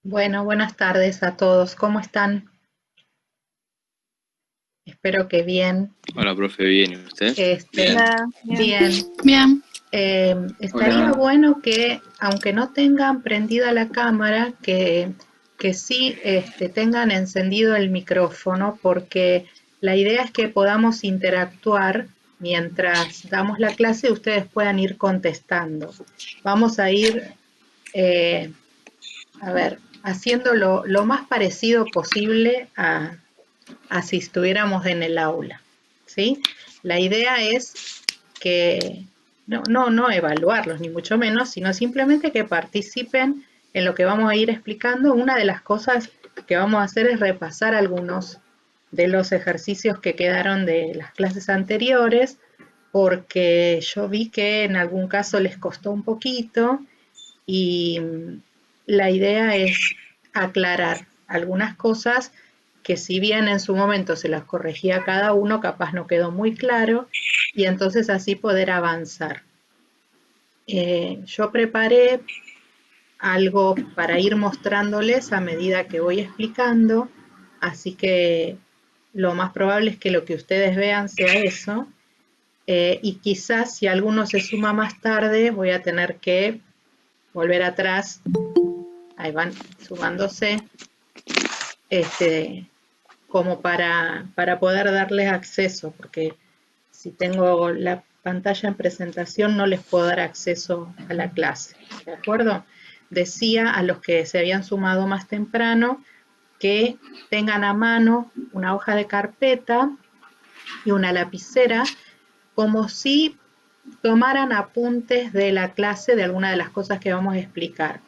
Bueno, buenas tardes a todos. ¿Cómo están? Espero que bien. Hola, profe, ¿bien? ¿Y usted? Este, Bien. Hola, bien. bien. Bien. Estaría Hola, bueno que, aunque no tengan prendida la cámara, que sí tengan encendido el micrófono, porque la idea es que podamos interactuar mientras damos la clase y ustedes puedan ir contestando. Vamos a ir eh, a ver, haciendo lo más parecido posible a si estuviéramos en el aula, ¿sí? La idea es que no evaluarlos, ni mucho menos, sino simplemente que participen en lo que vamos a ir explicando. Una de las cosas que vamos a hacer es repasar algunos de los ejercicios que quedaron de las clases anteriores, porque yo vi que en algún caso les costó un poquito y la idea es aclarar algunas cosas que si bien en su momento se las corregía a cada uno, capaz no quedó muy claro y entonces así poder avanzar. Yo preparé algo para ir mostrándoles a medida que voy explicando, así que lo más probable es que lo que ustedes vean sea eso. Y quizás si alguno se suma más tarde, voy a tener que volver atrás. Ahí van sumándose, este, como para poder darles acceso, porque si tengo la pantalla en presentación no les puedo dar acceso a la clase, ¿de acuerdo? Decía a los que se habían sumado más temprano que tengan a mano una hoja de carpeta y una lapicera, como si tomaran apuntes de la clase de alguna de las cosas que vamos a explicar.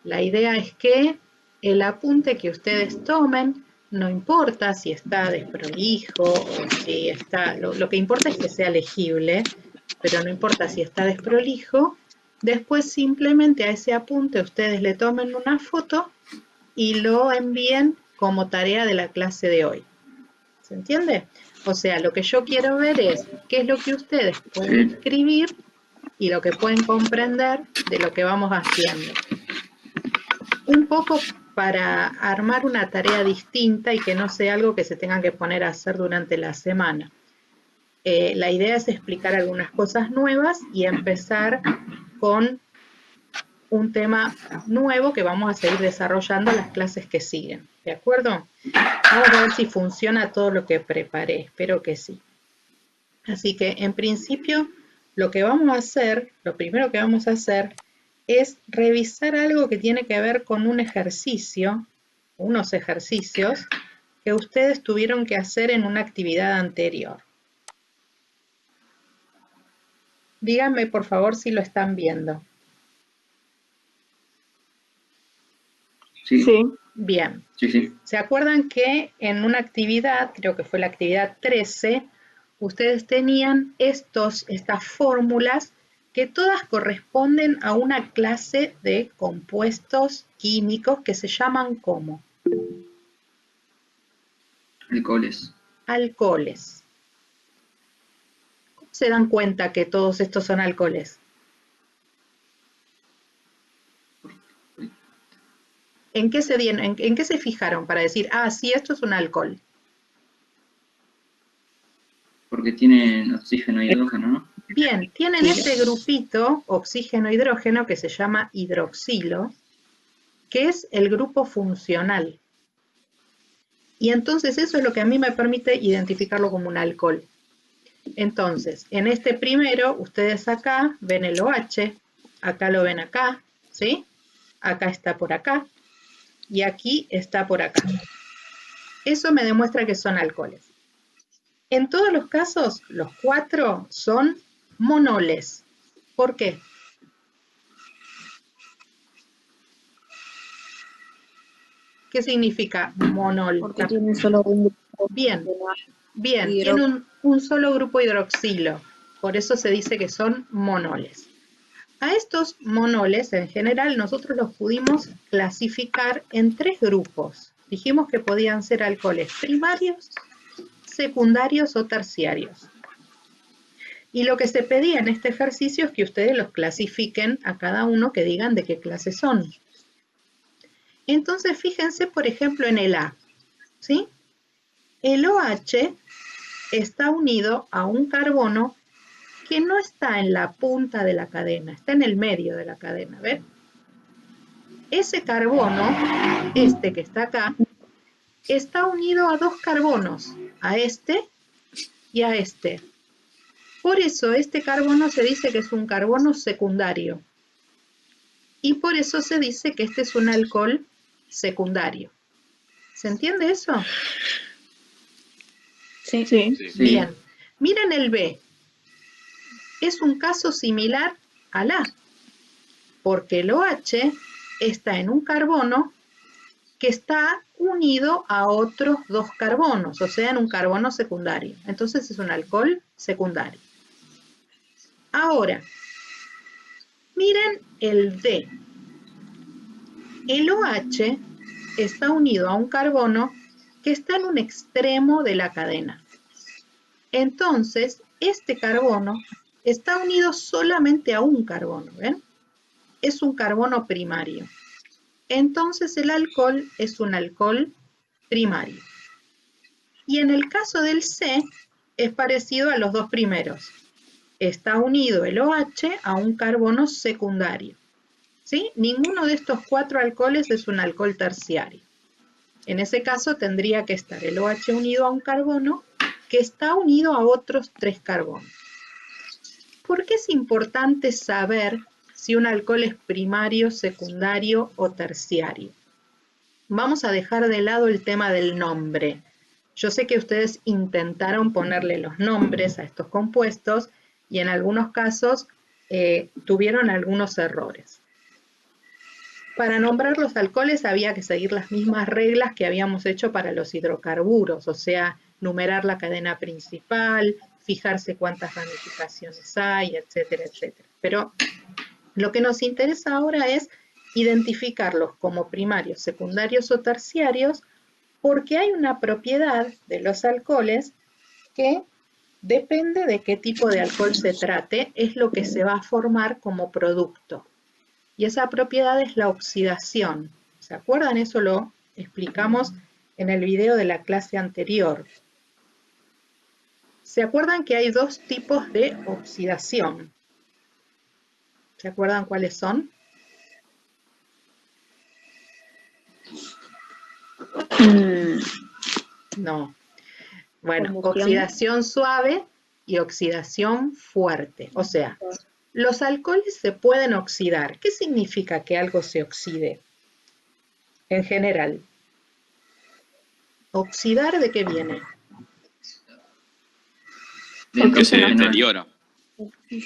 La idea es que el apunte que ustedes tomen, no importa si está desprolijo o si está, lo que importa es que sea legible, pero no importa si está desprolijo, después simplemente a ese apunte ustedes le tomen una foto y lo envíen como tarea de la clase de hoy. ¿Se entiende? O sea, lo que yo quiero ver es qué es lo que ustedes pueden sí, escribir y lo que pueden comprender de lo que vamos haciendo. Un poco para armar una tarea distinta y que no sea algo que se tengan que poner a hacer durante la semana. La idea es explicar algunas cosas nuevas y empezar con un tema nuevo que vamos a seguir desarrollando en las clases que siguen. ¿De acuerdo? Vamos a ver si funciona todo lo que preparé. Espero que sí. Así que en principio lo que vamos a hacer, lo primero que vamos a hacer es revisar algo que tiene que ver con un ejercicio, unos ejercicios que ustedes tuvieron que hacer en una actividad anterior. Díganme por favor si lo están viendo. sí, Sí. Bien. sí, sí. ¿Se acuerdan que en una actividad, creo que fue la actividad 13, ustedes tenían estas fórmulas que todas corresponden a una clase de compuestos químicos que se llaman como Alcoholes. alcoholes? ¿Cómo se dan cuenta que todos estos son alcoholes? ¿En qué en qué se fijaron para decir, ah, sí, esto es un alcohol? Porque tienen oxígeno y hidrógeno, ¿no? Bien, tienen ese grupito oxígeno-hidrógeno que se llama hidroxilo, que es el grupo funcional. Y entonces eso es lo que a mí me permite identificarlo como un alcohol. Entonces, en este primero, ustedes acá ven el OH, acá lo ven acá, ¿sí? Acá está por acá y aquí está por acá. Eso me demuestra que son alcoholes. En todos los casos, los cuatro son monoles. ¿Por qué? ¿Qué significa monol? Porque tiene solo un grupo Bien, bien, hidro. tiene un solo grupo hidroxilo, por eso se dice que son monoles. A estos monoles, en general, nosotros los pudimos clasificar en tres grupos. Dijimos que podían ser alcoholes primarios, secundarios o terciarios. Y lo que se pedía en este ejercicio es que ustedes los clasifiquen a cada uno, que digan de qué clase son. Entonces, fíjense, por ejemplo, en el A, ¿sí? El OH está unido a un carbono que no está en la punta de la cadena, está en el medio de la cadena, ¿ven? Ese carbono, este que está acá, está unido a dos carbonos, a este y a este. Por eso este carbono se dice que es un carbono secundario. Y por eso se dice que este es un alcohol secundario. ¿Se entiende eso? Sí. Bien. Miren el B. Es un caso similar al A, porque el OH está en un carbono que está unido a otros dos carbonos, o sea, en un carbono secundario. Entonces es un alcohol secundario. Ahora, miren el D. El OH está unido a un carbono que está en un extremo de la cadena. Entonces, este carbono está unido solamente a un carbono, ¿ven? Es un carbono primario. Entonces, el alcohol es un alcohol primario. Y en el caso del C, es parecido a los dos primeros. Está unido el OH a un carbono secundario. ¿Sí? Ninguno de estos cuatro alcoholes es un alcohol terciario. En ese caso tendría que estar el OH unido a un carbono que está unido a otros tres carbonos. ¿Por qué es importante saber si un alcohol es primario, secundario o terciario? Vamos a dejar de lado el tema del nombre. Yo sé que ustedes intentaron ponerle los nombres a estos compuestos y en algunos casos tuvieron algunos errores. Para nombrar los alcoholes había que seguir las mismas reglas que habíamos hecho para los hidrocarburos, o sea, numerar la cadena principal, fijarse cuántas ramificaciones hay, etcétera, etcétera. Pero lo que nos interesa ahora es identificarlos como primarios, secundarios o terciarios, porque hay una propiedad de los alcoholes que depende de qué tipo de alcohol se trate, es lo que se va a formar como producto. Y esa propiedad es la oxidación. ¿Se acuerdan? Eso lo explicamos en el video de la clase anterior. ¿Se acuerdan que hay dos tipos de oxidación? ¿Se acuerdan cuáles son? No. Bueno, Combustión. oxidación suave y oxidación fuerte. O sea, los alcoholes se pueden oxidar. ¿Qué significa que algo se oxide? En general. ¿Oxidar de qué viene? Porque se deteriora.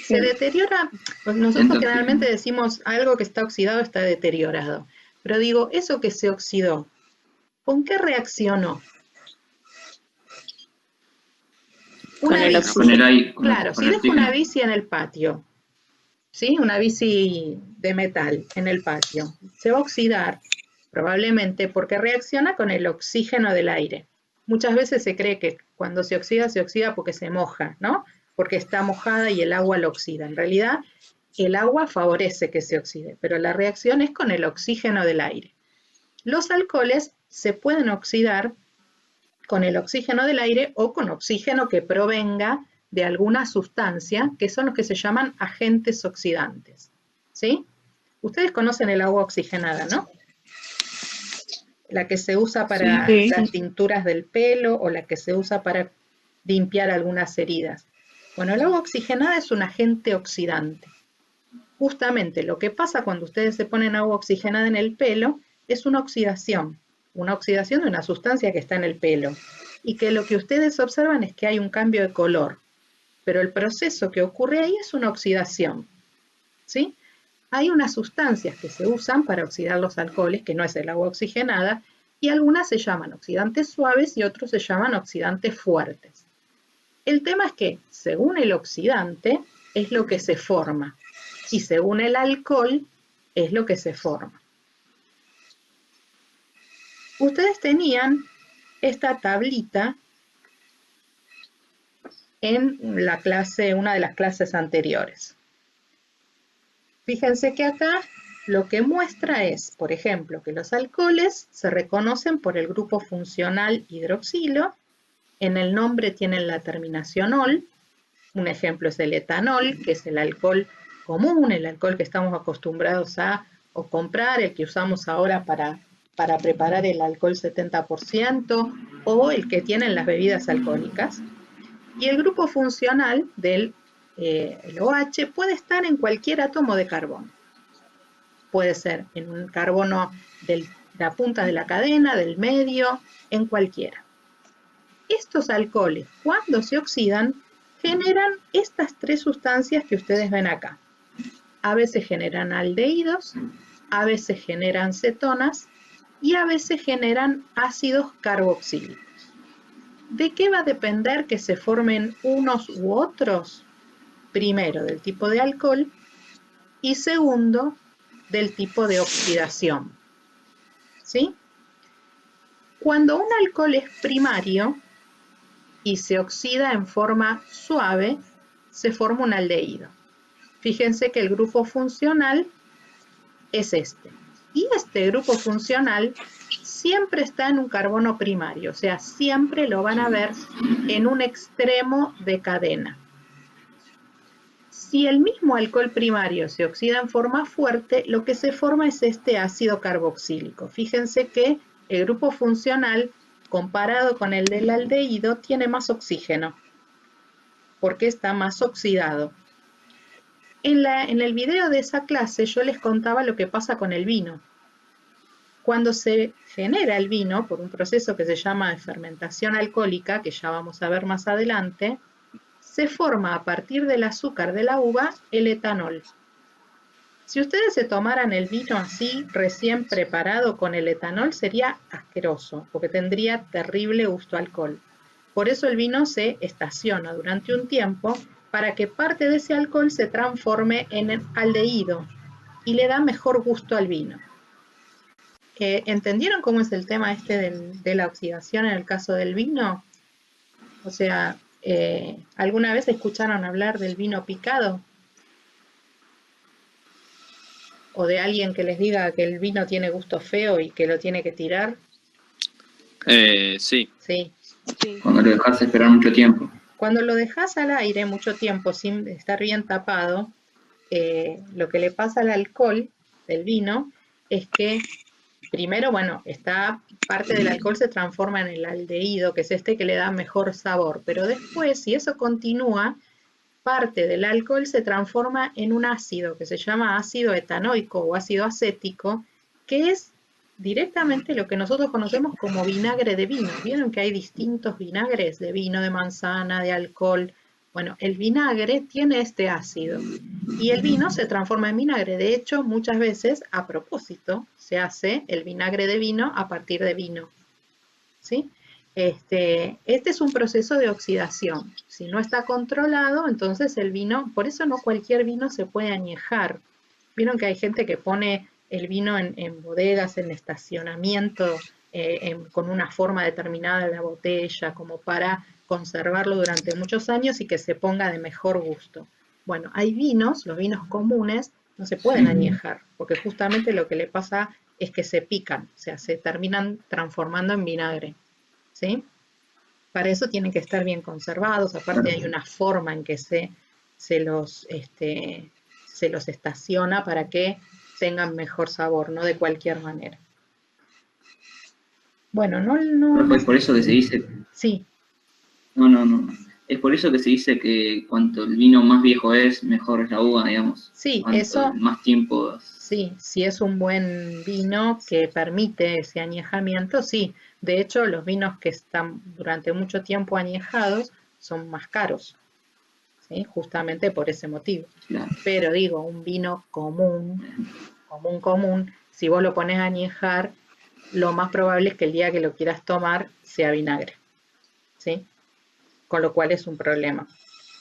Se deteriora, pues nosotros generalmente decimos algo que está oxidado está deteriorado. Pero digo, eso que se oxidó, ¿con qué reaccionó? Una bici. Con el aire. Claro, si dejo una bici en el patio, ¿sí? Una bici de metal en el patio, se va a oxidar probablemente porque reacciona con el oxígeno del aire. Muchas veces se cree que cuando se oxida porque se moja, ¿no? Porque está mojada y el agua lo oxida. En realidad, el agua favorece que se oxide, pero la reacción es con el oxígeno del aire. Los alcoholes se pueden oxidar con el oxígeno del aire o con oxígeno que provenga de alguna sustancia, que son los que se llaman agentes oxidantes. ¿Sí? Ustedes conocen el agua oxigenada, ¿no? La que se usa para las tinturas del pelo o la que se usa para limpiar algunas heridas. Bueno, el agua oxigenada es un agente oxidante. Justamente lo que pasa cuando ustedes se ponen agua oxigenada en el pelo es una oxidación de una sustancia que está en el pelo y que lo que ustedes observan es que hay un cambio de color, pero el proceso que ocurre ahí es una oxidación, ¿sí? Hay unas sustancias que se usan para oxidar los alcoholes, que no es el agua oxigenada, y algunas se llaman oxidantes suaves y otros se llaman oxidantes fuertes. El tema es que, según el oxidante, es lo que se forma, y según el alcohol, es lo que se forma. Ustedes tenían esta tablita en la clase, una de las clases anteriores. Fíjense que acá lo que muestra es, por ejemplo, que los alcoholes se reconocen por el grupo funcional hidroxilo, en el nombre tienen la terminación ol, un ejemplo es el etanol, que es el alcohol común, el alcohol que estamos acostumbrados a o comprar, el que usamos ahora para preparar el alcohol 70%, o el que tienen las bebidas alcohólicas. Y el grupo funcional del el OH puede estar en cualquier átomo de carbono. Puede ser en un carbono de la punta de la cadena, del medio, en cualquiera. Estos alcoholes, cuando se oxidan, generan estas tres sustancias que ustedes ven acá. A veces generan aldehídos, a veces generan cetonas y a veces generan ácidos carboxílicos. ¿De qué va a depender que se formen unos u otros? Primero, del tipo de alcohol y segundo, del tipo de oxidación. ¿Sí? Cuando un alcohol es primario y se oxida en forma suave, se forma un aldehído. Fíjense que el grupo funcional es este. Y este grupo funcional siempre está en un carbono primario, o sea, siempre lo van a ver en un extremo de cadena. Si el mismo alcohol primario se oxida en forma fuerte, lo que se forma es este ácido carboxílico. Fíjense que el grupo funcional, comparado con el del aldehído, tiene más oxígeno, porque está más oxidado. En el video de esa clase yo les contaba lo que pasa con el vino. Cuando se genera el vino por un proceso que se llama de fermentación alcohólica, que ya vamos a ver más adelante, se forma a partir del azúcar de la uva el etanol. Si ustedes se tomaran el vino así, recién preparado con el etanol, sería asqueroso, porque tendría terrible gusto a alcohol. Por eso el vino se estaciona durante un tiempo para que parte de ese alcohol se transforme en aldehído y le da mejor gusto al vino. ¿Entendieron cómo es el tema este de la oxidación en el caso del vino? O sea, ¿alguna vez escucharon hablar del vino picado? ¿O de alguien que les diga que el vino tiene gusto feo y que lo tiene que tirar? Sí. Sí. Cuando lo dejas esperar mucho tiempo. Cuando lo dejas al aire mucho tiempo sin estar bien tapado, lo que le pasa al alcohol del vino es que primero, bueno, parte del alcohol se transforma en el aldehído, que es este que le da mejor sabor, pero después, si eso continúa, parte del alcohol se transforma en un ácido que se llama ácido etanoico o ácido acético, que es directamente lo que nosotros conocemos como vinagre de vino. ¿Vieron que hay distintos vinagres de vino, de manzana, de alcohol? Bueno, el vinagre tiene este ácido y el vino se transforma en vinagre. De hecho, muchas veces, a propósito, se hace el vinagre de vino a partir de vino. ¿Sí? Este es un proceso de oxidación. Si no está controlado, entonces el vino, por eso no cualquier vino se puede añejar. Vieron que hay gente que pone el vino en bodegas, en estacionamiento, con una forma determinada de la botella, como para conservarlo durante muchos años y que se ponga de mejor gusto. Bueno, hay vinos, los vinos comunes, no se pueden añejar, porque justamente lo que le pasa es que se pican, o sea, se terminan transformando en vinagre, ¿sí? Para eso tienen que estar bien conservados, aparte hay una forma en que se los estaciona para que tengan mejor sabor, no de cualquier manera. Bueno, no. Es por eso que se dice... Sí. No. Es por eso que se dice que cuanto el vino más viejo es, mejor es la uva, digamos. Sí, cuanto eso... más tiempo... Sí, si es un buen vino que permite ese añejamiento, sí. De hecho, los vinos que están durante mucho tiempo añejados son más caros, ¿sí? Justamente por ese motivo. Claro. Pero digo, un vino común, si vos lo pones a añejar, lo más probable es que el día que lo quieras tomar sea vinagre, ¿sí? Con lo cual es un problema,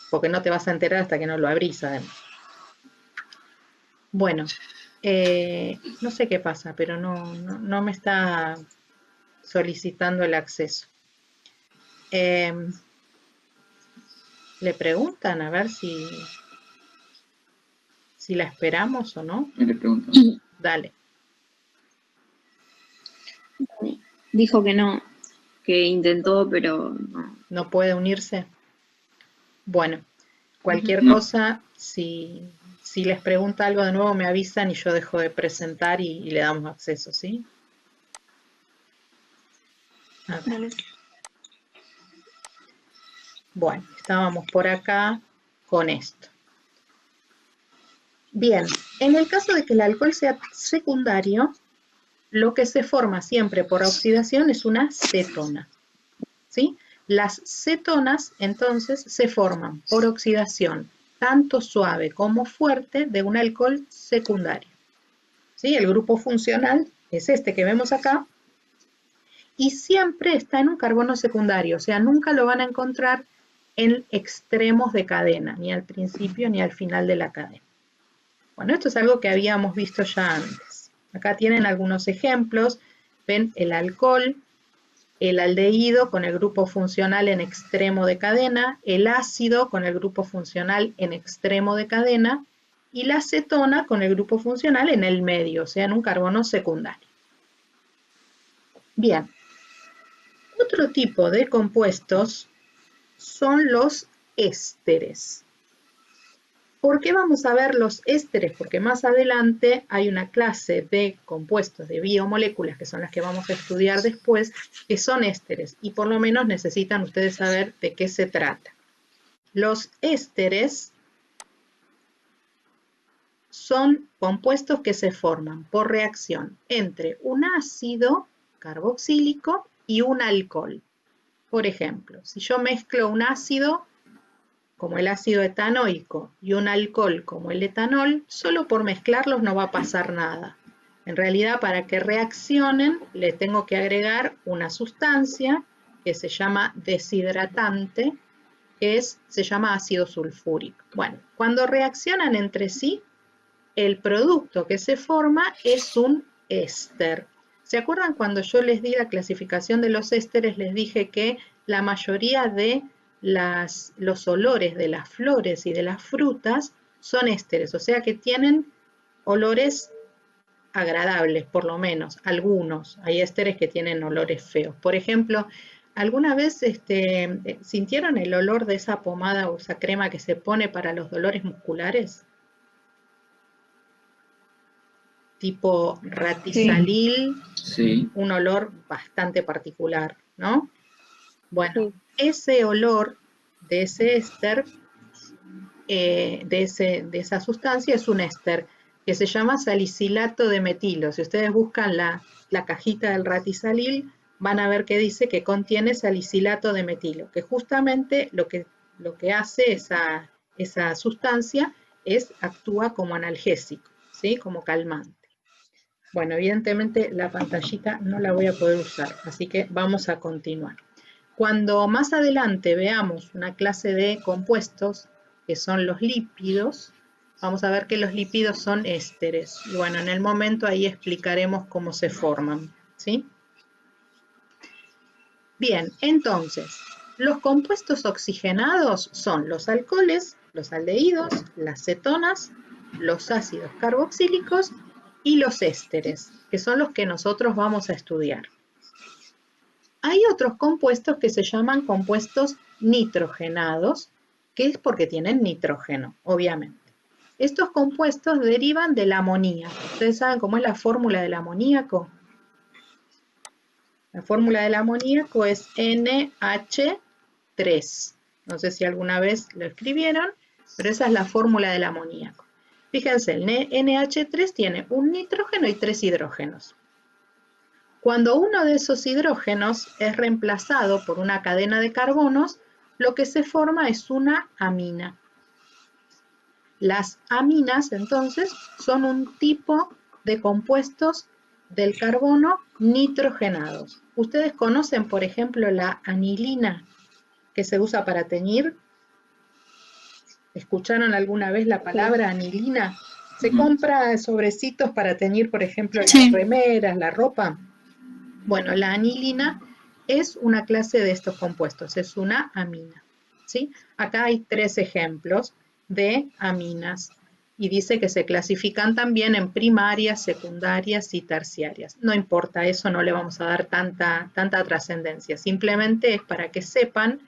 porque no te vas a enterar hasta que no lo abrís, además. Bueno, no sé qué pasa, pero no me está solicitando el acceso. Le preguntan a ver si si la esperamos o no. Me le pregunto. Dale. Dijo que no, que intentó, pero no. ¿No puede unirse? Bueno, cualquier No. cosa, si les pregunta algo de nuevo me avisan y yo dejo de presentar y le damos acceso, ¿sí? A ver. Dale. Bueno, estábamos por acá con esto. Bien, en el caso de que el alcohol sea secundario, lo que se forma siempre por oxidación es una cetona, ¿sí? Las cetonas, entonces, se forman por oxidación, tanto suave como fuerte, de un alcohol secundario, ¿sí? El grupo funcional es este que vemos acá, y siempre está en un carbono secundario, o sea, nunca lo van a encontrar en extremos de cadena, ni al principio ni al final de la cadena. Bueno, esto es algo que habíamos visto ya antes. Acá tienen algunos ejemplos. Ven el alcohol, el aldehído con el grupo funcional en extremo de cadena, el ácido con el grupo funcional en extremo de cadena y la acetona con el grupo funcional en el medio, o sea, en un carbono secundario. Bien, otro tipo de compuestos son los ésteres. ¿Por qué vamos a ver los ésteres? Porque más adelante hay una clase de compuestos de biomoléculas, que son las que vamos a estudiar después, que son ésteres, y por lo menos necesitan ustedes saber de qué se trata. Los ésteres son compuestos que se forman por reacción entre un ácido carboxílico y un alcohol. Por ejemplo, si yo mezclo un ácido como el ácido etanoico y un alcohol como el etanol, solo por mezclarlos no va a pasar nada. En realidad, para que reaccionen, le tengo que agregar una sustancia que se llama deshidratante, que se llama ácido sulfúrico. Bueno, cuando reaccionan entre sí, el producto que se forma es un éster. ¿Se acuerdan cuando yo les di la clasificación de los ésteres? Les dije que la mayoría de los olores de las flores y de las frutas son ésteres, o sea que tienen olores agradables, por lo menos, algunos. Hay ésteres que tienen olores feos. Por ejemplo, ¿alguna vez sintieron el olor de esa pomada o esa crema que se pone para los dolores musculares? Tipo ratizalil, Sí. un olor bastante particular, ¿no? Bueno, Sí. ese olor de ese éster, de esa sustancia, es un éster que se llama salicilato de metilo. Si ustedes buscan la cajita del ratizalil, van a ver que dice que contiene salicilato de metilo, que justamente lo que hace esa sustancia es actúa como analgésico, ¿sí? Como calmante. Bueno, evidentemente la pantallita no la voy a poder usar, así que vamos a continuar. Cuando más adelante veamos una clase de compuestos, que son los lípidos, vamos a ver que los lípidos son ésteres. Y bueno, en el momento ahí explicaremos cómo se forman, ¿sí? Bien, entonces, los compuestos oxigenados son los alcoholes, los aldehídos, las cetonas, los ácidos carboxílicos y los ésteres, que son los que nosotros vamos a estudiar. Hay otros compuestos que se llaman compuestos nitrogenados, que es porque tienen nitrógeno, obviamente. Estos compuestos derivan del amoníaco. ¿Ustedes saben cómo es la fórmula del amoníaco? La fórmula del amoníaco es NH3. No sé si alguna vez lo escribieron, pero esa es la fórmula del amoníaco. Fíjense, el NH3 tiene un nitrógeno y 3 hidrógenos. Cuando uno de esos hidrógenos es reemplazado por una cadena de carbonos, lo que se forma es una amina. Las aminas, entonces, son un tipo de compuestos del carbono nitrogenados. ¿Ustedes conocen, por ejemplo, la anilina que se usa para teñir? ¿Escucharon alguna vez la palabra anilina? Se compra sobrecitos para teñir, por ejemplo, las remeras, la ropa. Bueno, la anilina es una clase de estos compuestos, es una amina, ¿sí? Acá hay 3 ejemplos de aminas. y dice que se clasifican también en primarias, secundarias y terciarias. No importa, eso no le vamos a dar tanta trascendencia, simplemente es para que sepan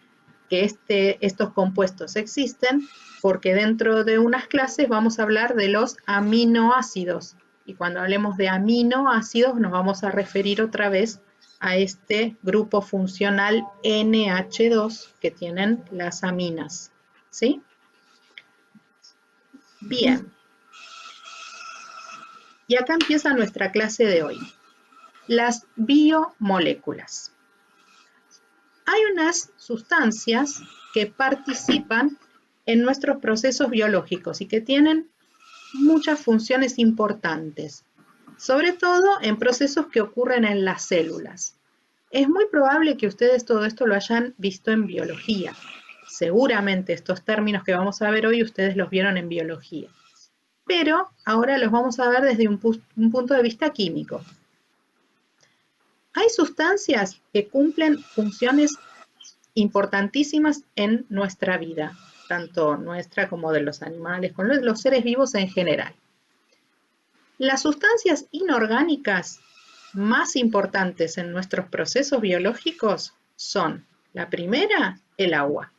que estos compuestos existen, porque dentro de unas clases vamos a hablar de los aminoácidos, y cuando hablemos de aminoácidos nos vamos a referir otra vez a este grupo funcional NH2 que tienen las aminas, ¿sí? Bien. Y acá empieza nuestra clase de hoy. Las biomoléculas. Hay unas sustancias que participan en nuestros procesos biológicos y que tienen muchas funciones importantes, sobre todo en procesos que ocurren en las células. Es muy probable que ustedes todo esto lo hayan visto en biología. Seguramente estos términos que vamos a ver hoy ustedes los vieron en biología. Pero ahora los vamos a ver desde un punto de vista químico. Hay sustancias que cumplen funciones importantísimas en nuestra vida, tanto nuestra como de los animales, con los seres vivos en general. Las sustancias inorgánicas más importantes en nuestros procesos biológicos son, la primera, el agua.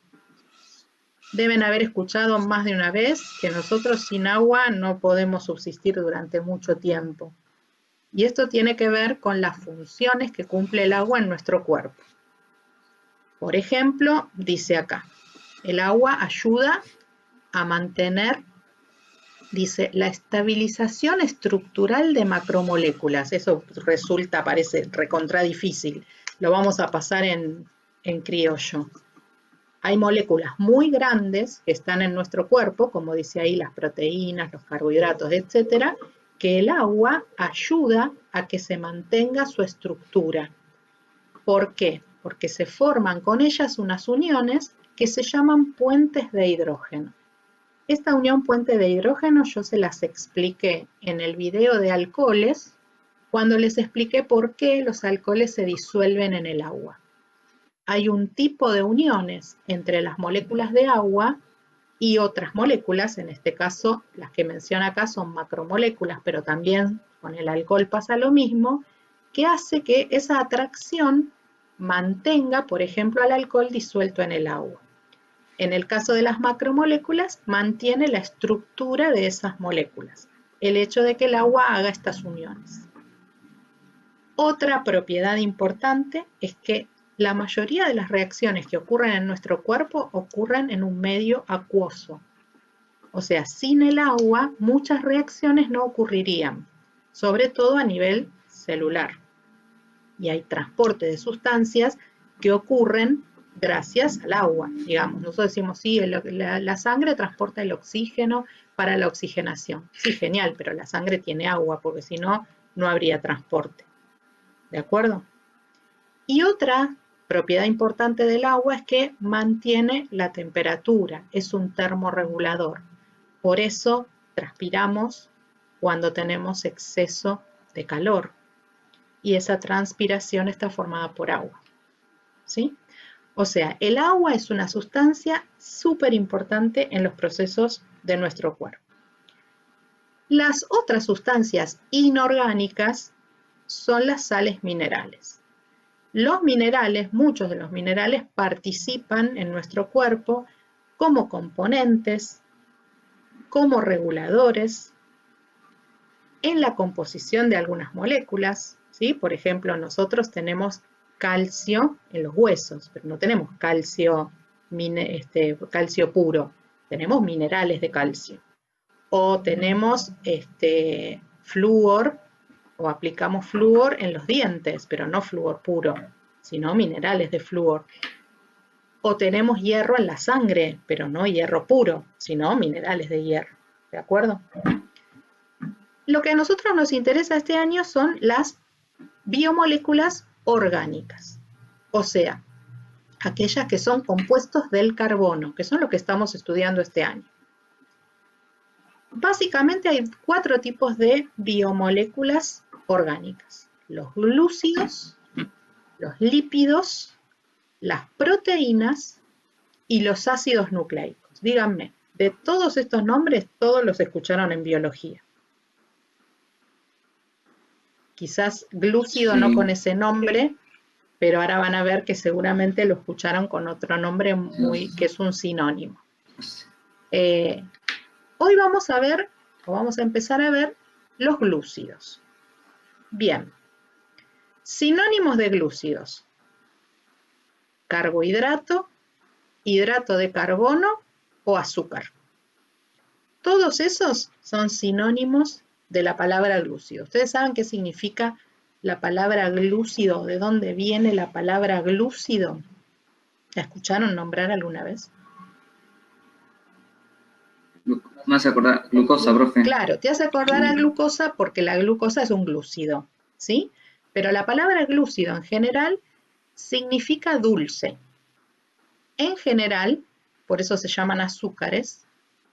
Deben haber escuchado más de una vez que nosotros sin agua no podemos subsistir durante mucho tiempo. Y esto tiene que ver con las funciones que cumple el agua en nuestro cuerpo. Por ejemplo, dice acá, el agua ayuda a mantener, dice, la estabilización estructural de macromoléculas. Eso parece recontra difícil. Lo vamos a pasar en criollo. Hay moléculas muy grandes que están en nuestro cuerpo, como dice ahí, las proteínas, los carbohidratos, etcétera, que el agua ayuda a que se mantenga su estructura. ¿Por qué? Porque se forman con ellas unas uniones que se llaman puentes de hidrógeno. Esta unión puente de hidrógeno yo se las expliqué en el video de alcoholes, cuando les expliqué por qué los alcoholes se disuelven en el agua. Hay un tipo de uniones entre las moléculas de agua y otras moléculas, en este caso las que menciona acá son macromoléculas, pero también con el alcohol pasa lo mismo, que hace que esa atracción mantenga, por ejemplo, al alcohol disuelto en el agua. En el caso de las macromoléculas, mantiene la estructura de esas moléculas, el hecho de que el agua haga estas uniones. Otra propiedad importante es que la mayoría de las reacciones que ocurren en nuestro cuerpo ocurren en un medio acuoso. O sea, sin el agua muchas reacciones no ocurrirían, sobre todo a nivel celular. Y hay transporte de sustancias que ocurren gracias al agua. Digamos, nosotros decimos, sí, la sangre transporta el oxígeno para la oxigenación. Sí, genial, pero la sangre tiene agua, porque si no, no habría transporte. ¿De acuerdo? Y otra propiedad importante del agua es que mantiene la temperatura, es un termorregulador. Por eso transpiramos cuando tenemos exceso de calor. Y esa transpiración está formada por agua. ¿Sí? O sea, el agua es una sustancia súper importante en los procesos de nuestro cuerpo. Las otras sustancias inorgánicas son las sales minerales. Los minerales, muchos de los minerales participan en nuestro cuerpo como componentes, como reguladores, en la composición de algunas moléculas, ¿sí? Por ejemplo, nosotros tenemos calcio en los huesos, pero no tenemos calcio puro, tenemos minerales de calcio. O tenemos flúor, o aplicamos flúor en los dientes, pero no flúor puro, sino minerales de flúor. O tenemos hierro en la sangre, pero no hierro puro, sino minerales de hierro. ¿De acuerdo? Lo que a nosotros nos interesa este año son las biomoléculas orgánicas, o sea, aquellas que son compuestos del carbono, que son lo que estamos estudiando este año. Básicamente hay 4 tipos de biomoléculas orgánicas: los glúcidos, los lípidos, las proteínas y los ácidos nucleicos. Díganme, De todos estos nombres, todos los escucharon en biología. Quizás glúcido no con ese nombre, pero ahora van a ver que seguramente lo escucharon con otro nombre que es un sinónimo. Hoy vamos a ver, o vamos a empezar a ver, los glúcidos. Bien, sinónimos de glúcidos: carbohidrato, hidrato de carbono o azúcar. Todos esos son sinónimos de la palabra glúcido. ¿Ustedes saben qué significa la palabra glúcido? ¿De dónde viene la palabra glúcido? ¿La escucharon nombrar alguna vez? Me hace acordar glucosa, profe. Claro, te hace acordar a glucosa porque la glucosa es un glúcido, ¿sí? Pero la palabra glúcido en general significa dulce. En general, por eso se llaman azúcares,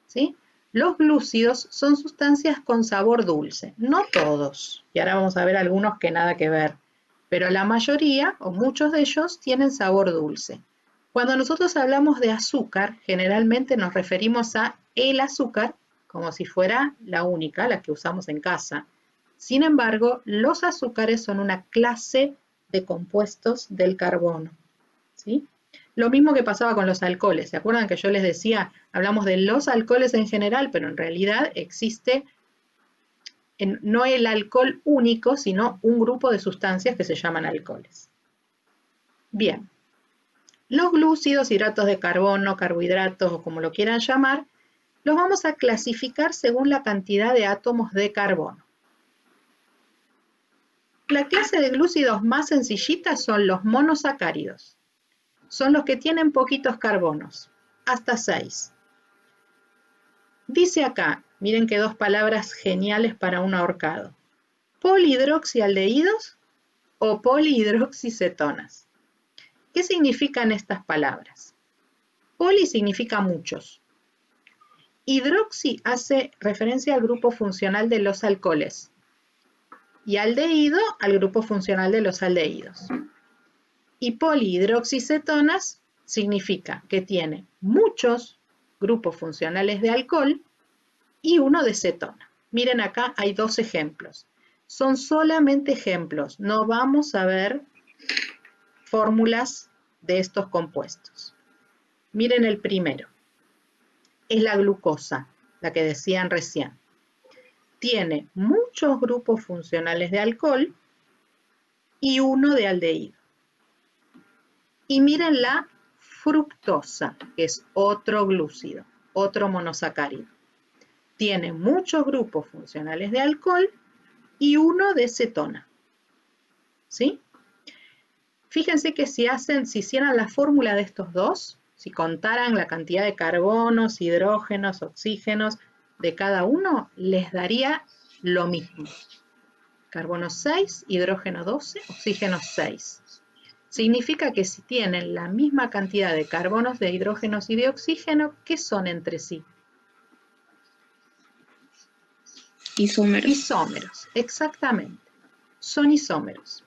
¿sí? Los glúcidos son sustancias con sabor dulce, no todos, y ahora vamos a ver algunos que nada que ver, pero la mayoría, o muchos de ellos, tienen sabor dulce. Cuando nosotros hablamos de azúcar, generalmente nos referimos a el azúcar, como si fuera la única, la que usamos en casa. Sin embargo, los azúcares son una clase de compuestos del carbono, ¿sí? Lo mismo que pasaba con los alcoholes. ¿Se acuerdan que yo les decía, hablamos de los alcoholes en general, pero en realidad existe no el alcohol único, sino un grupo de sustancias que se llaman alcoholes? Bien, los glúcidos, hidratos de carbono, carbohidratos o como lo quieran llamar, los vamos a clasificar según la cantidad de átomos de carbono. La clase de glúcidos más sencillita son los monosacáridos. Son los que tienen poquitos carbonos, hasta 6. Dice acá, miren que dos palabras geniales para un ahorcado: polihidroxialdehídos o polihidroxicetonas. ¿Qué significan estas palabras? Poli significa muchos. Hidroxi hace referencia al grupo funcional de los alcoholes y aldehído al grupo funcional de los aldehídos. Y polihidroxicetonas significa que tiene muchos grupos funcionales de alcohol y uno de cetona. Miren, acá hay dos ejemplos. Son solamente ejemplos, no vamos a ver fórmulas de estos compuestos. Miren el primero. Es la glucosa, la que decían recién. Tiene muchos grupos funcionales de alcohol y uno de aldehído. Y miren la fructosa, que es otro glúcido, otro monosacárido. Tiene muchos grupos funcionales de alcohol y uno de cetona. ¿Sí? Fíjense que si hicieran la fórmula de estos dos, si contaran la cantidad de carbonos, hidrógenos, oxígenos de cada uno, les daría lo mismo. Carbono 6, hidrógeno 12, oxígeno 6. Significa que si tienen la misma cantidad de carbonos, de hidrógenos y de oxígeno, ¿qué son entre sí? Isómeros. Isómeros, exactamente. Son isómeros.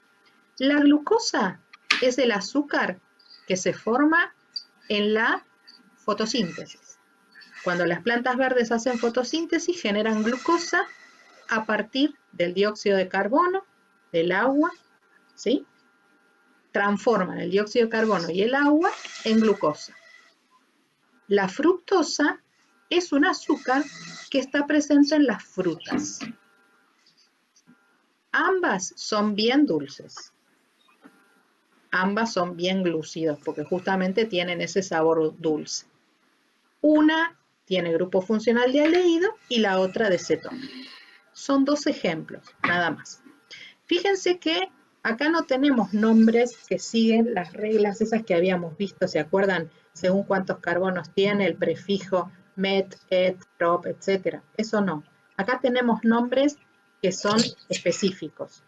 La glucosa es el azúcar que se forma en la fotosíntesis. Cuando las plantas verdes hacen fotosíntesis, generan glucosa a partir del dióxido de carbono, del agua, ¿sí? Transforman el dióxido de carbono y el agua en glucosa. La fructosa es un azúcar que está presente en las frutas. Ambas son bien dulces. Ambas son bien glúcidos porque justamente tienen ese sabor dulce. Una tiene grupo funcional de aldehído y la otra de cetona. Son dos ejemplos, nada más. Fíjense que acá no tenemos nombres que siguen las reglas esas que habíamos visto, ¿se acuerdan? Según cuántos carbonos tiene, el prefijo met, et, prop, etc. Eso no. Acá tenemos nombres que son específicos.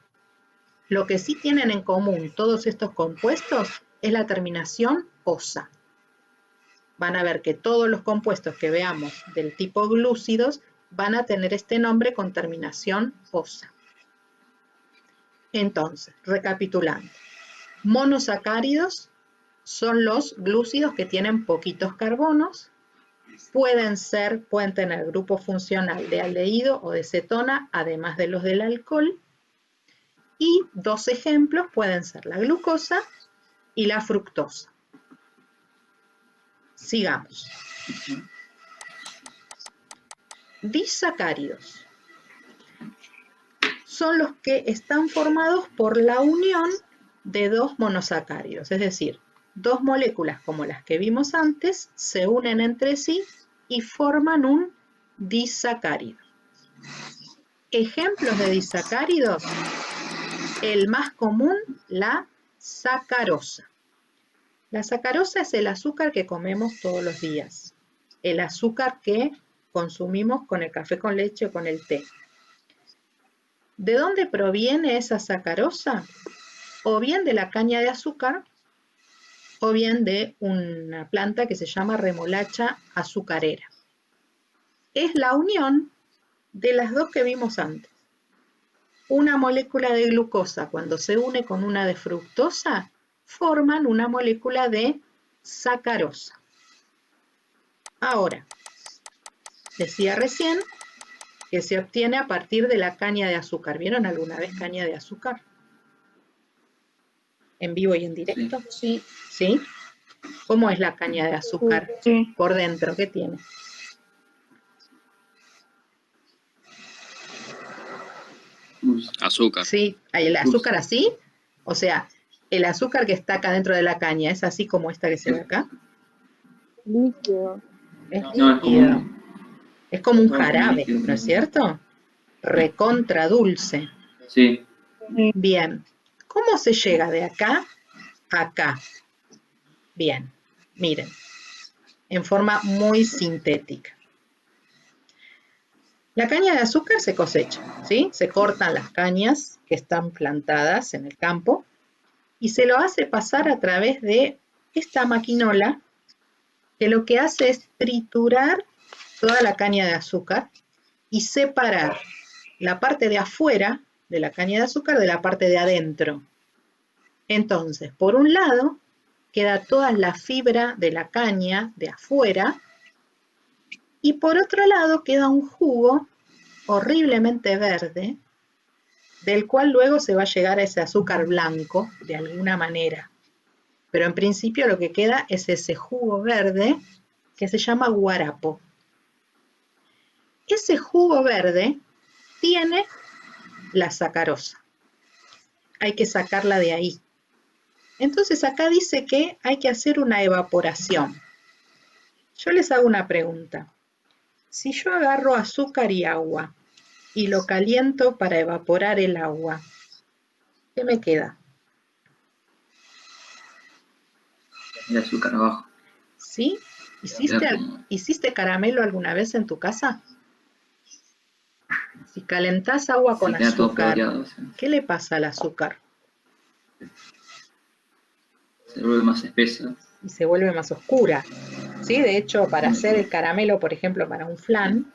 Lo que sí tienen en común todos estos compuestos es la terminación osa. Van a ver que todos los compuestos que veamos del tipo glúcidos van a tener este nombre con terminación osa. Entonces, recapitulando, monosacáridos son los glúcidos que tienen poquitos carbonos pueden tener grupo funcional de aldehído o de cetona, además de los del alcohol. Y 2 ejemplos pueden ser la glucosa y la fructosa. Sigamos. Disacáridos son los que están formados por la unión de 2 monosacáridos, es decir, 2 moléculas como las que vimos antes se unen entre sí y forman un disacárido. Ejemplos de disacáridos: el más común, la sacarosa. La sacarosa es el azúcar que comemos todos los días, el azúcar que consumimos con el café con leche o con el té. ¿De dónde proviene esa sacarosa? O bien de la caña de azúcar, o bien de una planta que se llama remolacha azucarera. Es la unión de las 2 que vimos antes. Una molécula de glucosa, cuando se une con una de fructosa, forman una molécula de sacarosa. Ahora, decía recién que se obtiene a partir de la caña de azúcar. ¿Vieron alguna vez caña de azúcar? ¿En vivo y en directo? Sí. ¿Sí? ¿Cómo es la caña de azúcar Sí. por dentro? ¿Qué tiene? Azúcar. Sí, el azúcar así, o sea, el azúcar que está acá dentro de la caña, ¿es así como esta que se ve acá? Líquido. Es No, líquido. Es como un no, es como jarabe, líquido. ¿no es cierto? Recontra dulce. Sí. Bien. ¿Cómo se llega de acá a acá? Bien, miren, en forma muy sintética. La caña de azúcar se cosecha, ¿sí? Se cortan las cañas que están plantadas en el campo y se lo hace pasar a través de esta maquinola que lo que hace es triturar toda la caña de azúcar y separar la parte de afuera de la caña de azúcar de la parte de adentro. Entonces, por un lado, queda toda la fibra de la caña de afuera y por otro lado queda un jugo horriblemente verde del cual luego se va a llegar a ese azúcar blanco de alguna manera. Pero en principio lo que queda es ese jugo verde que se llama guarapo. Ese jugo verde tiene la sacarosa. Hay que sacarla de ahí. Entonces acá dice que hay que hacer una evaporación. Yo les hago una pregunta. Si yo agarro azúcar y agua y lo caliento para evaporar el agua, ¿qué me queda? El azúcar abajo. ¿Sí? ¿Hiciste caramelo alguna vez en tu casa? Si calentás agua con queda todo azúcar, floreado, o sea, ¿qué le pasa al azúcar? se vuelve más espesa. Y se vuelve más oscura. ¿Sí? De hecho, para hacer el caramelo, por ejemplo, para un flan,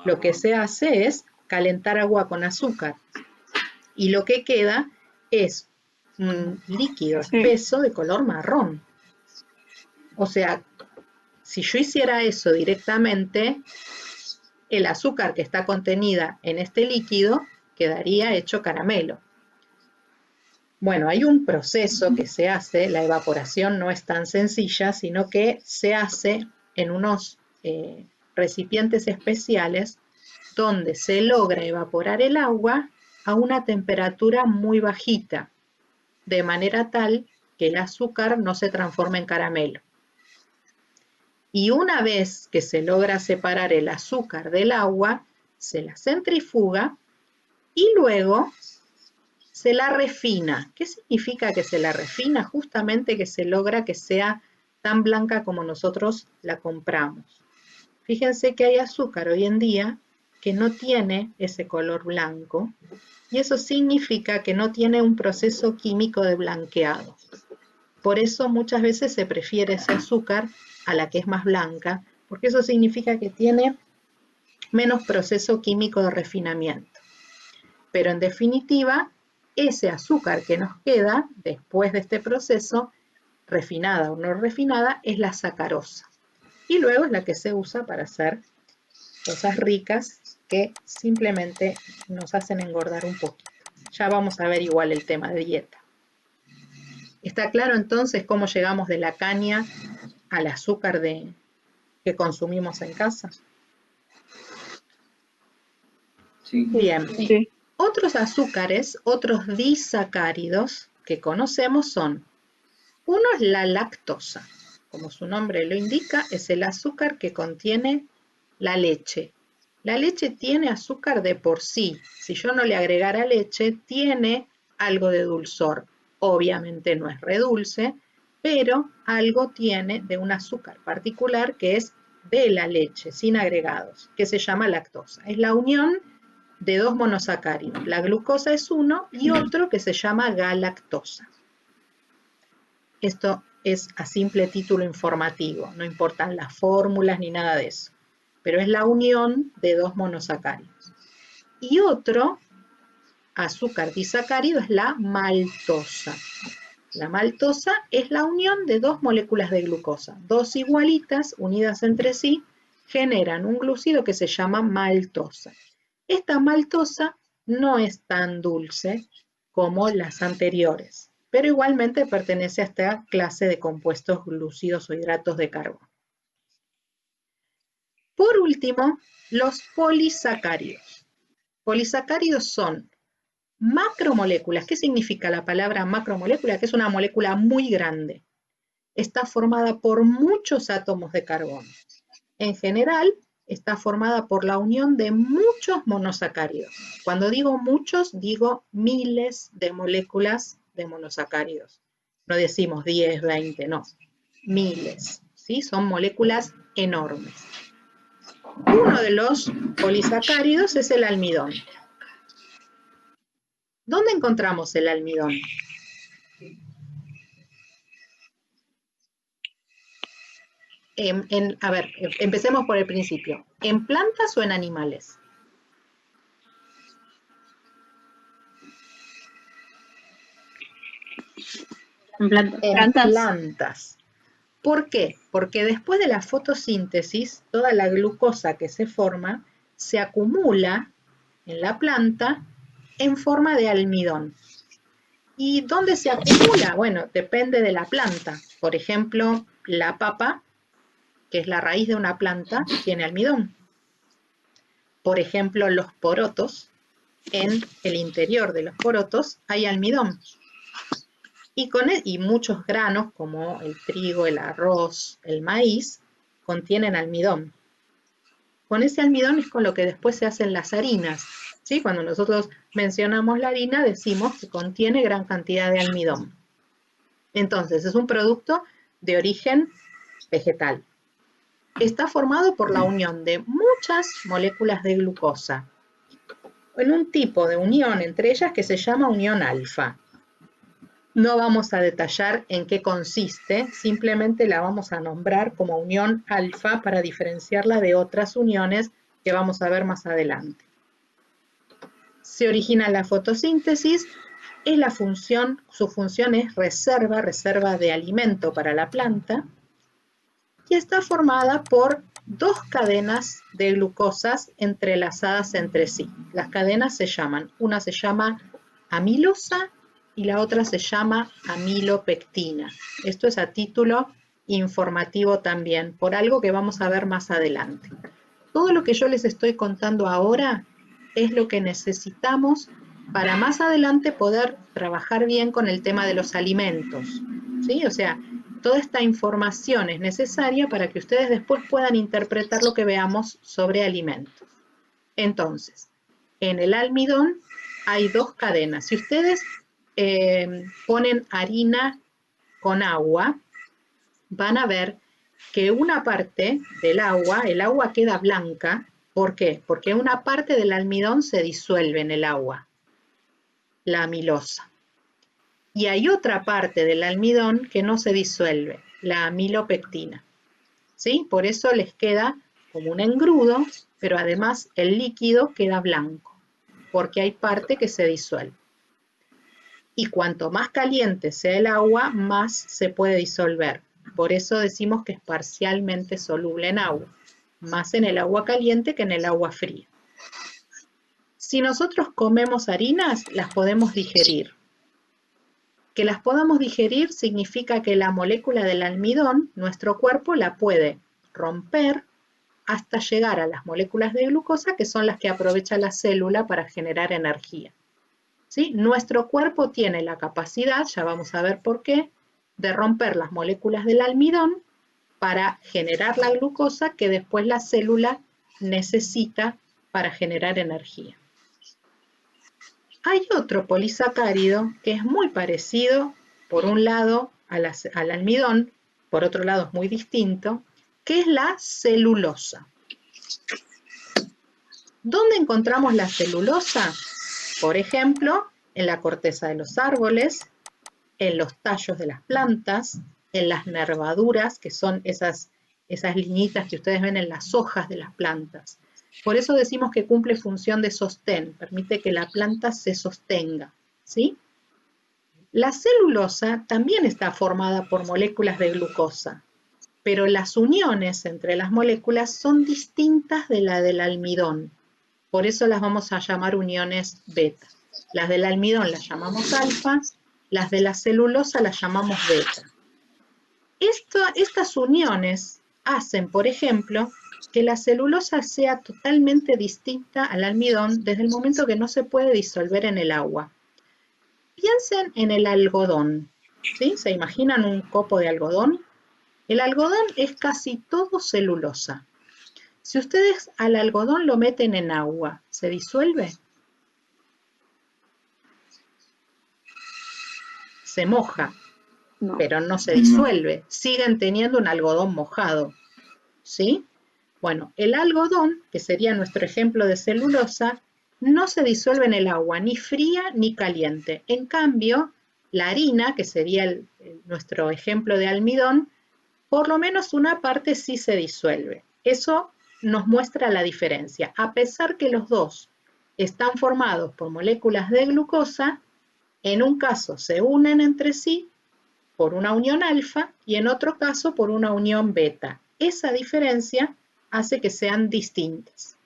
lo que se hace es calentar agua con azúcar. Y lo que queda es un líquido espeso de color marrón. O sea, si yo hiciera eso directamente, el azúcar que está contenida en este líquido quedaría hecho caramelo. Bueno, hay un proceso que se hace, la evaporación no es tan sencilla, sino que se hace en unos recipientes especiales donde se logra evaporar el agua a una temperatura muy bajita, de manera tal que el azúcar no se transforme en caramelo. Y una vez que se logra separar el azúcar del agua, se la centrifuga y luego se la refina. ¿Qué significa que se la refina? Justamente que se logra que sea tan blanca como nosotros la compramos. Fíjense que hay azúcar hoy en día que no tiene ese color blanco y eso significa que no tiene un proceso químico de blanqueado. Por eso muchas veces se prefiere ese azúcar a la que es más blanca, porque eso significa que tiene menos proceso químico de refinamiento. Pero en definitiva, ese azúcar que nos queda después de este proceso, refinada o no refinada, es la sacarosa. y luego es la que se usa para hacer cosas ricas que simplemente nos hacen engordar un poquito. Ya vamos a ver igual el tema de dieta. ¿Está claro entonces cómo llegamos de la caña al azúcar que consumimos en casa? Sí. Bien. Sí. Otros azúcares, otros disacáridos que conocemos son, uno es la lactosa. Como su nombre lo indica, es el azúcar que contiene la leche. La leche tiene azúcar de por sí. Si yo no le agregara leche, tiene algo de dulzor. Obviamente no es redulce, pero algo tiene de un azúcar particular que es de la leche, sin agregados, que se llama lactosa. Es la unión de dos monosacáridos. La glucosa es uno y otro que se llama galactosa. Esto es a simple título informativo, no importan las fórmulas ni nada de eso, pero es la unión de dos monosacáridos. Y otro azúcar disacárido es la maltosa. La maltosa es la unión de dos moléculas de glucosa, dos igualitas unidas entre sí, generan un glucido que se llama maltosa. Esta maltosa no es tan dulce como las anteriores, pero igualmente pertenece a esta clase de compuestos glúcidos o hidratos de carbono. Por último, los polisacáridos. Polisacáridos son macromoléculas. ¿Qué significa la palabra macromolécula? Que es una molécula muy grande. Está formada por muchos átomos de carbono. En general, está formada por la unión de muchos monosacáridos. Cuando digo muchos, digo miles de moléculas de monosacáridos. No decimos 10, 20, no. Miles, ¿sí? Son moléculas enormes. Uno de los polisacáridos es el almidón. ¿Dónde encontramos el almidón? A ver, empecemos por el principio. ¿En plantas o en animales? En plantas. En plantas. ¿Por qué? Porque después de la fotosíntesis, toda la glucosa que se forma se acumula en la planta en forma de almidón. ¿Y dónde se acumula? Bueno, depende de la planta. Por ejemplo, la papa, que es la raíz de una planta, tiene almidón. Por ejemplo, los porotos, en el interior de los porotos hay almidón. Y muchos granos, como el trigo, el arroz, el maíz, contienen almidón. Con ese almidón es con lo que después se hacen las harinas, ¿sí? Cuando nosotros mencionamos la harina, decimos que contiene gran cantidad de almidón. Entonces, es un producto de origen vegetal. Está formado por la unión de muchas moléculas de glucosa, en un tipo de unión entre ellas que se llama unión alfa. No vamos a detallar en qué consiste, simplemente la vamos a nombrar como unión alfa para diferenciarla de otras uniones que vamos a ver más adelante. Se origina la fotosíntesis, su función es reserva de alimento para la planta, y está formada por dos cadenas de glucosas entrelazadas entre sí. Las cadenas una se llama amilosa y la otra se llama amilopectina. Esto es a título informativo también, por algo que vamos a ver más adelante. Todo lo que yo les estoy contando ahora es lo que necesitamos para más adelante poder trabajar bien con el tema de los alimentos, ¿sí? O sea, toda esta información es necesaria para que ustedes después puedan interpretar lo que veamos sobre alimentos. Entonces, en el almidón hay dos cadenas. Si ustedes ponen harina con agua, van a ver que una parte del agua, el agua queda blanca. ¿Por qué? Porque una parte del almidón se disuelve en el agua, la amilosa. Y hay otra parte del almidón que no se disuelve, la amilopectina. ¿Sí? Por eso les queda como un engrudo, pero además el líquido queda blanco, porque hay parte que se disuelve. Y cuanto más caliente sea el agua, más se puede disolver. Por eso decimos que es parcialmente soluble en agua, más en el agua caliente que en el agua fría. Si nosotros comemos harinas, las podemos digerir. Que las podamos digerir significa que la molécula del almidón, nuestro cuerpo la puede romper hasta llegar a las moléculas de glucosa, que son las que aprovecha la célula para generar energía. ¿Sí? Nuestro cuerpo tiene la capacidad, ya vamos a ver por qué, de romper las moléculas del almidón para generar la glucosa que después la célula necesita para generar energía. Hay otro polisacárido que es muy parecido, por un lado, al almidón, por otro lado es muy distinto, que es la celulosa. ¿Dónde encontramos la celulosa? Por ejemplo, en la corteza de los árboles, en los tallos de las plantas, en las nervaduras, que son esas liñitas que ustedes ven en las hojas de las plantas. Por eso decimos que cumple función de sostén, permite que la planta se sostenga, ¿sí? La celulosa también está formada por moléculas de glucosa, pero las uniones entre las moléculas son distintas de la del almidón. Por eso las vamos a llamar uniones beta. Las del almidón las llamamos alfa, las de la celulosa las llamamos beta. Estas uniones hacen, por ejemplo, que la celulosa sea totalmente distinta al almidón desde el momento que no se puede disolver en el agua. Piensen en el algodón, ¿sí? ¿Se imaginan un copo de algodón? El algodón es casi todo celulosa. Si ustedes al algodón lo meten en agua, ¿se disuelve? Se moja, No. pero no se disuelve. Siguen teniendo un algodón mojado, ¿sí? Bueno, el algodón, que sería nuestro ejemplo de celulosa, no se disuelve en el agua, ni fría ni caliente. En cambio, la harina, que sería nuestro ejemplo de almidón, por lo menos una parte sí se disuelve. Eso nos muestra la diferencia. A pesar que los dos están formados por moléculas de glucosa, en un caso se unen entre sí por una unión alfa y en otro caso por una unión beta. Esa diferencia hace que sean distintas.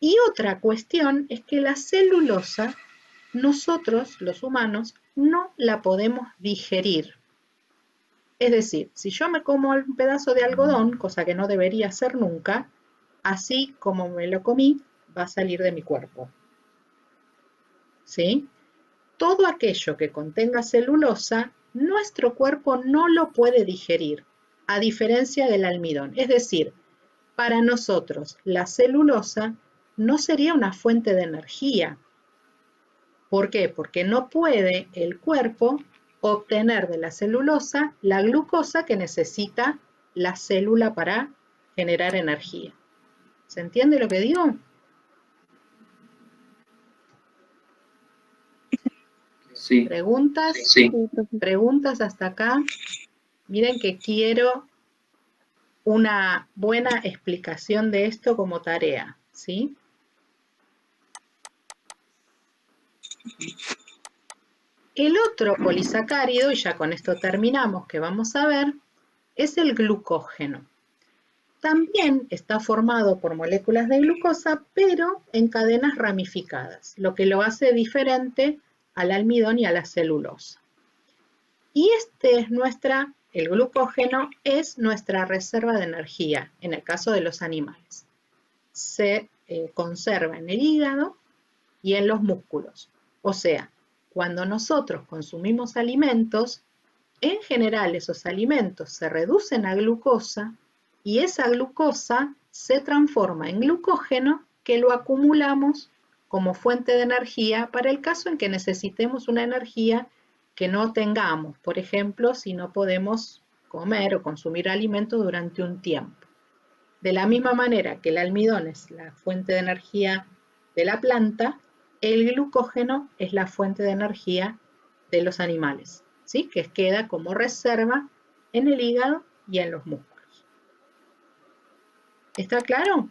Y otra cuestión es que la celulosa, nosotros, los humanos, no la podemos digerir. Es decir, si yo me como un pedazo de algodón, cosa que no debería hacer nunca, así como me lo comí, va a salir de mi cuerpo. ¿Sí? Todo aquello que contenga celulosa, nuestro cuerpo no lo puede digerir, a diferencia del almidón. Es decir, para nosotros la celulosa no sería una fuente de energía. ¿Por qué? Porque no puede el cuerpo obtener de la celulosa la glucosa que necesita la célula para generar energía. ¿Se entiende lo que digo? Sí. ¿Preguntas? Sí. ¿Preguntas hasta acá? Miren que quiero una buena explicación de esto como tarea, ¿sí? El otro polisacárido, y ya con esto terminamos, que vamos a ver, es el glucógeno. También está formado por moléculas de glucosa, pero en cadenas ramificadas, lo que lo hace diferente al almidón y a la celulosa. Y el glucógeno es nuestra reserva de energía, en el caso de los animales. Se conserva en el hígado y en los músculos. O sea, cuando nosotros consumimos alimentos, en general esos alimentos se reducen a glucosa y esa glucosa se transforma en glucógeno que lo acumulamos como fuente de energía para el caso en que necesitemos una energía que no tengamos, por ejemplo, si no podemos comer o consumir alimentos durante un tiempo. De la misma manera que el almidón es la fuente de energía de la planta, el glucógeno es la fuente de energía de los animales, ¿sí? Que queda como reserva en el hígado y en los músculos. ¿Está claro?